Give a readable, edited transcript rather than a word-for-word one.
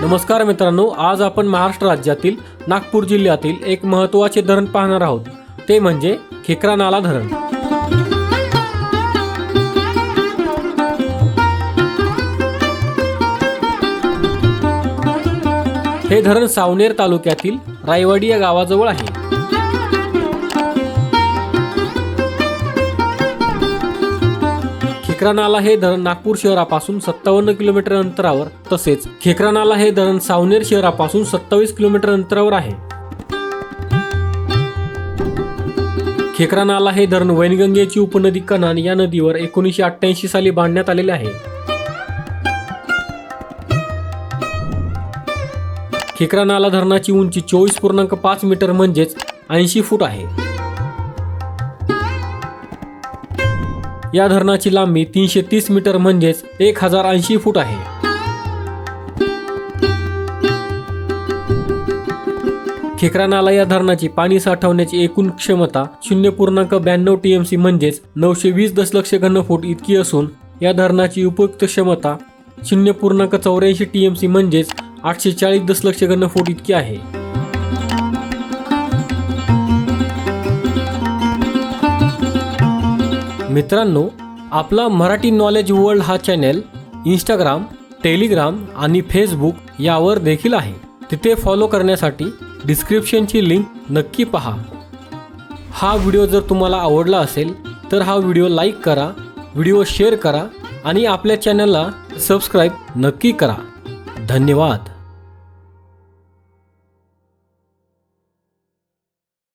नमस्कार मित्रांनो, आज आपण महाराष्ट्र राज्यातील नागपूर जिल्ह्यातील एक महत्त्वाचे धरण पाहणार आहोत, ते म्हणजे खेकरा नाला धरण। हे धरण सावनेर तालुक्यातील रायवाडी या गावाजवळ आहे। खेकरा नाला हे धरण नागपूर शहरापासून 57 किलोमीटर अंतरावर, तसेच खेकरा नाला हे धरण सावनेर शहरापासून 27 किलोमीटर अंतरावर आहे। खेकरा नाला हे धरण वैनगंगेची उपनदी कन्हान या नदीवर 1988 साली बांधण्यात आलेले आहे। खेकरा नाला धरणाची उंची 24.5 मीटर म्हणजेच 80 फूट आहे। या धरणाची लांबी 330 मीटर म्हणजेच 1080 फूट आहे। खेकरा नाला या धरणाची पाणी साठवण्याची एकूण क्षमता 0.92 TMC म्हणजेच 920 दशलक्ष घनफूट इतकी असून या धरणाची उपयुक्त क्षमता 0.84 TMC म्हणजेच 840 दशलक्ष घनफूट इतकी आहे। मित्रांनो, आपला मराठी नॉलेज वर्ल्ड हा चॅनल इंस्टाग्राम, टेलिग्राम आणि फेसबुक यावर देखील आहे। तिथे फॉलो करण्यासाठी डिस्क्रिप्शनची लिंक नक्की पहा। हा व्हिडिओ जर तुम्हाला आवडला असेल तर हा व्हिडिओ लाईक करा, व्हिडिओ शेअर करा आणि आपल्या चॅनलला सबस्क्राईब नक्की करा। धन्यवाद।